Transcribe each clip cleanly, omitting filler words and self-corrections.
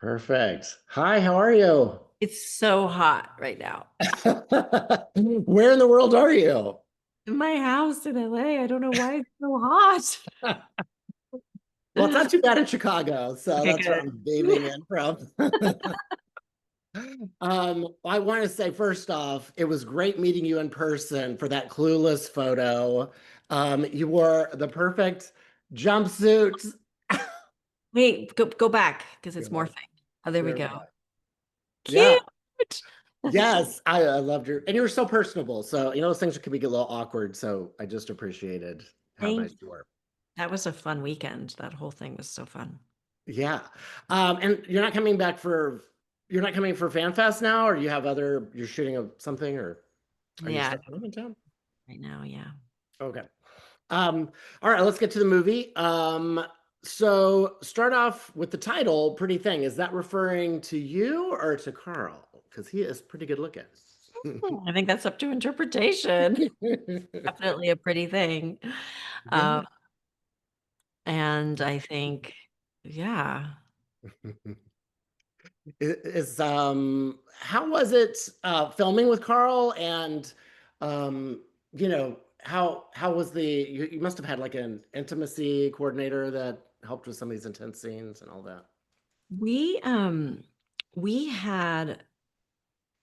Perfect. Hi, how are you? It's so hot right now. Where in the world are you? In my house in LA, I don't know why it's so hot. Well, it's not too bad in Chicago, so Okay, that's where good. I'm beaming in from. I want to say first off, it was great meeting you in person for that Clueless photo. You wore the perfect jumpsuit. Wait, go back because it's Yeah, morphing. Oh, there we there we go. go. Yeah, Cute. yes, I loved your, and you were so personable. So, those things can be a little awkward. So I just appreciated how Thank nice you. you were. That was a fun weekend. That whole thing was so fun. Yeah. And you're not coming for FanFest now, or you have you're shooting something, or are you Yeah, stuck home in town? right now, yeah. Okay. All right, let's get to the movie. So start off with the title, Pretty Thing. Is that referring to you or to Carl? Because he is pretty good looking. I think that's up to interpretation. Definitely a pretty thing. Yeah. Um, and I think, yeah. How was it filming with Carl, and how was you must have had like an intimacy coordinator that helped with some of these intense scenes and all that. We um we had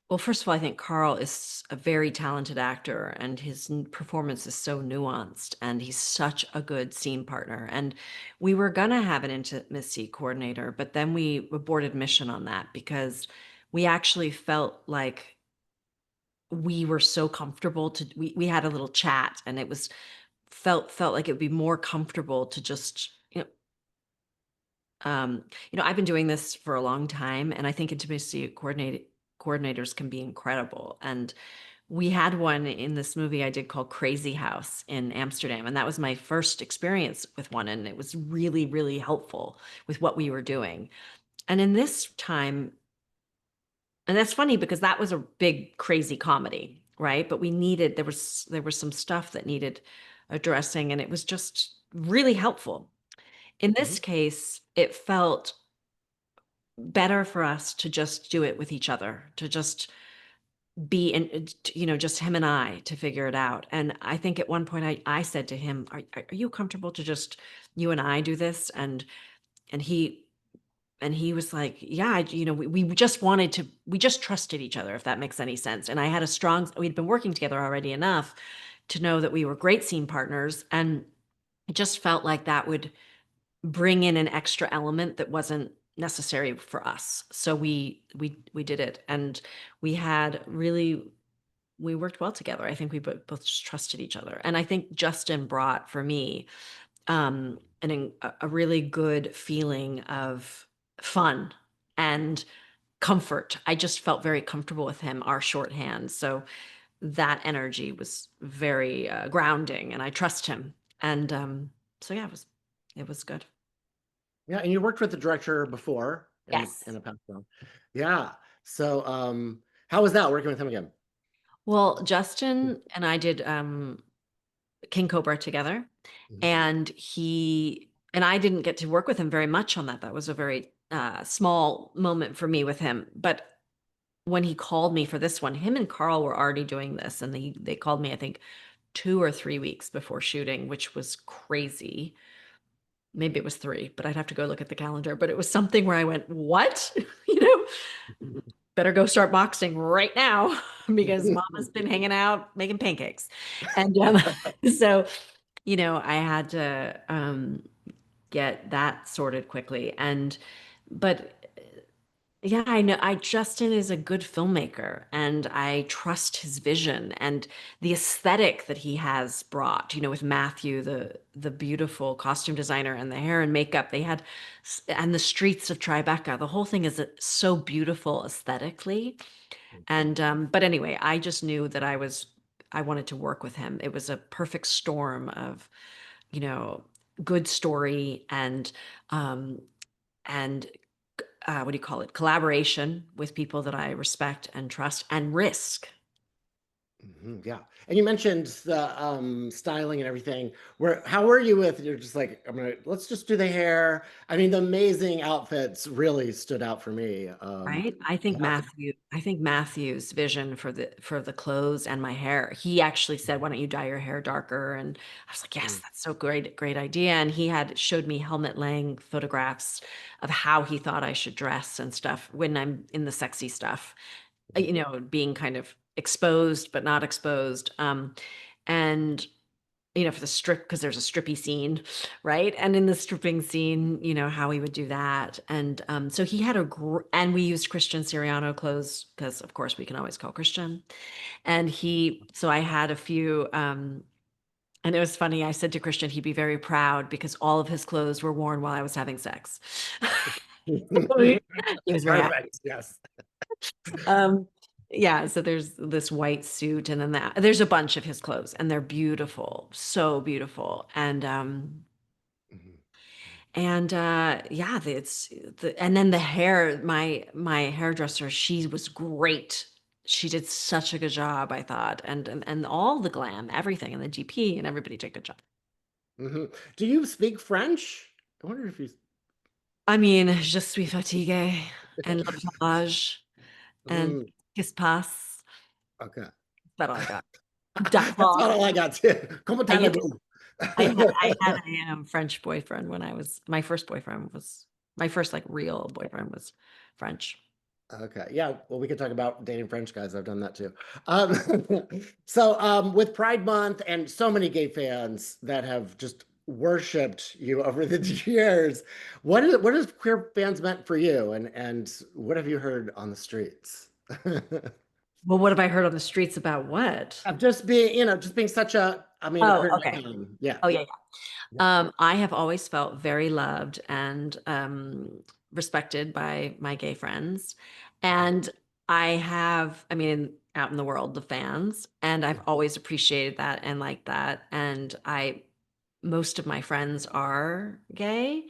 Well, first of all, I think Carl is a very talented actor and his performance is so nuanced and he's such a good scene partner. And we were gonna have an intimacy coordinator, but then we aborted mission on that because we actually felt like we were so comfortable we had a little chat and it was felt like it would be more comfortable to just I've been doing this for a long time, and I think coordinators can be incredible. And we had one in this movie I did called Crazy House in Amsterdam, and that was my first experience with one, and it was really, really helpful with what we were doing. And in this time, and that's funny because that was a big, crazy comedy, right? But there was some stuff that needed addressing, and it was just really helpful. In Mhm. this case, it felt better for us to just do it with each other, to just be in, just him and I to figure it out. And I think at one point I said to him, are you comfortable to just you and I do this? And he was like, yeah, we just we just trusted each other, if that makes any sense. And I had we'd been working together already enough to know that we were great scene partners. And it just felt like that would bring in an extra element that wasn't necessary for us. So we did it, and we had really we worked well together. I think we both just trusted each other, and I think Justin brought for me a really good feeling of fun and comfort. I just felt very comfortable with him, our shorthand. So that energy was very grounding, and I trust him. And so yeah, it was good. Yeah, and you worked with the director before in Yes. a past film. Yeah. So how was that working with him again? Well, Justin and I did King Cobra together, Mhm. and I didn't get to work with him very much on that. That was a very small moment for me with him. But when he called me for this one, him and Carl were already doing this, and they called me, I think, 2 or 3 weeks before shooting, which was crazy. Maybe it was three, but I'd have to go look at the calendar. But it was something where I went, "What?" you know, better go start boxing right now because mama's been hanging out making pancakes. And so, I had to get that sorted quickly. But yeah, I know Justin is a good filmmaker and I trust his vision and the aesthetic that he has brought, with Matthew, the beautiful costume designer and the hair and makeup they had and the streets of Tribeca. The whole thing is so beautiful aesthetically. And but anyway, I just knew that I wanted to work with him. It was a perfect storm of, you know, good story um and what do you call it? Collaboration with people that I respect and trust and risk. Yeah. And you mentioned the styling and everything. How were you with you're just like, let's just do the hair. I mean, the amazing outfits really stood out for me. Right? Yeah. I think Matthew's vision for the clothes and my hair, he actually said, "Why don't you dye your hair darker?" And I was like, "Yes, Mm, that's so great, great idea." And he had showed me Helmut Lang photographs of how he thought I should dress and stuff when I'm in the sexy stuff, mhm, being kind of exposed but not exposed. And for the strip, because there's a strippy scene, right? And in the stripping scene, how he would do that. And so he had and we used Christian Siriano clothes because, of course, we can always call Christian. And so I had a few, and it was funny. I said to Christian, he'd be very proud because all of his clothes were worn while I was having sex. mhm. He was very happy. Perfect. Yes. Um, yeah, so there's this white suit, and then there's a bunch of his clothes, and they're beautiful, so beautiful. Mhm. And yeah, and then the hair, my hairdresser, she was great. She did such a good job, I thought. And all the glam, everything, and the GP and everybody did a good job. Mhm. Do you speak French? I wonder if you. I mean, je suis fatiguée and le plage and Mm, qu'est-ce passe. okay. That's all I got. That's D'accord. not all I got too. Comment I used allez-vous? I had a French boyfriend when I was my first boyfriend was my first like real boyfriend was French. Okay. Yeah. Well, we could talk about dating French guys. I've done that too. Um, so, with Pride Month and so many gay fans that have just worshipped you over the years, what has queer fans meant for you, and what have you heard on the streets? Well, what have I heard on the streets about what? Of just being, just being such a, I mean, a Oh, queer okay. icon. Yeah. Oh, yeah, Yeah. yeah. I have always felt very loved and respected by my gay friends. And I mean, out in the world, the fans, and I've always appreciated that and liked that. And most of my friends are gay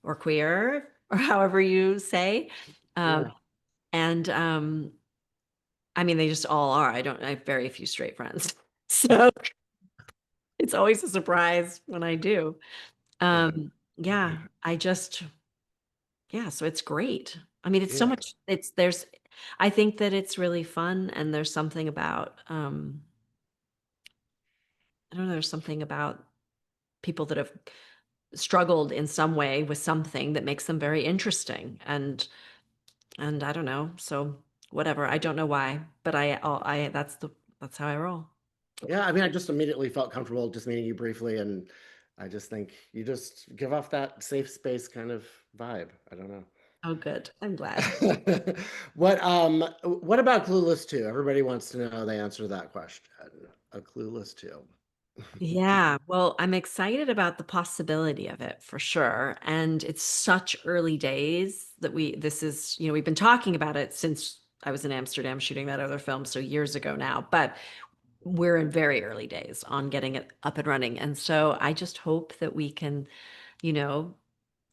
or queer or however you say. Um, Yeah. and I mean, they just all are. I have very few straight friends. So it's always a surprise when I do. Yeah, yeah, so it's great. I mean, it's so Yeah. much I think that it's really fun and there's something about I don't know, there's something about people that have struggled in some way with something that makes them very interesting and I don't know. So whatever. I don't know why, but that's how I roll. Yeah, I mean, I just immediately felt comfortable just meeting you briefly, and I just think you just give off that safe space kind of vibe. I don't know. Oh, good. I'm glad. What about Clueless 2? Everybody wants to know the answer to that question. A Clueless 2. Yeah, well, I'm excited about the possibility of it for sure. And it's such early days that we've been talking about it since I was in Amsterdam shooting that other film, so years ago now, but we're in very early days on getting it up and running. And so I just hope that we can, you know,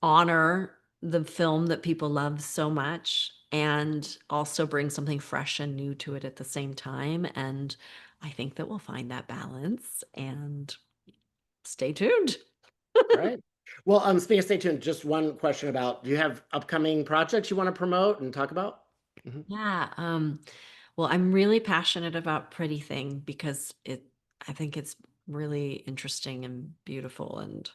honor the film that people love so much and also bring something fresh and new to it at the same time. And I think that we'll find that balance and stay tuned. Right. Well, speaking of stay tuned, just one question about, do you have upcoming projects you want to promote and talk about? Mhm. Yeah. Well, I'm really passionate about Pretty Thing because I think it's really interesting and beautiful and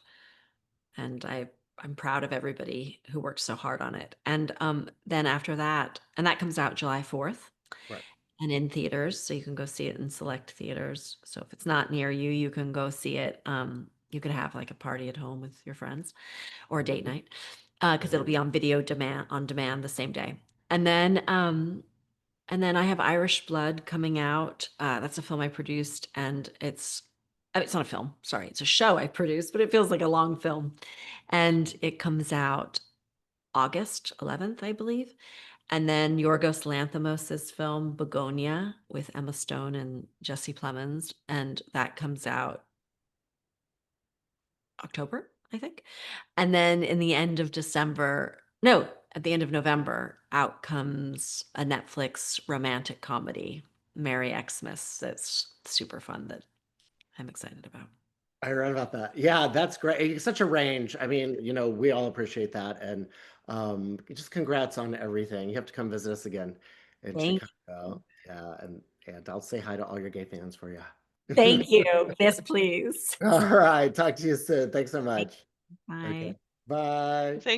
I'm proud of everybody who worked so hard on it. And then after that, and that comes out July 4th Right. and in theaters, so you can go see it in select theaters. So if it's not near you, you can go see it. You could have like a party at home with your friends or a date Mhm. night because Mhm. it'll be on video demand the same day. And then I have Irish Blood coming out. That's a film I produced, and it's not a film. Sorry, it's a show I produced, but it feels like a long film, and it comes out August 11th, I believe. And then Yorgos Lanthimos' film Begonia with Emma Stone and Jesse Plemons, and that comes out October, I think. And then in the end of December, no, at the end of November, out comes a Netflix romantic comedy Merry Xmas that's super fun that I'm excited about. I read about that. Yeah, that's great. It's such a range. I mean, we all appreciate that. And just congrats on everything. You have to come visit us again in Thank you. Chicago. Yeah, and I'll say hi to all your gay fans for you. Thank you. Yes, please. All right. Talk to you soon. Thanks so Thank much. you. Okay. Bye. Bye.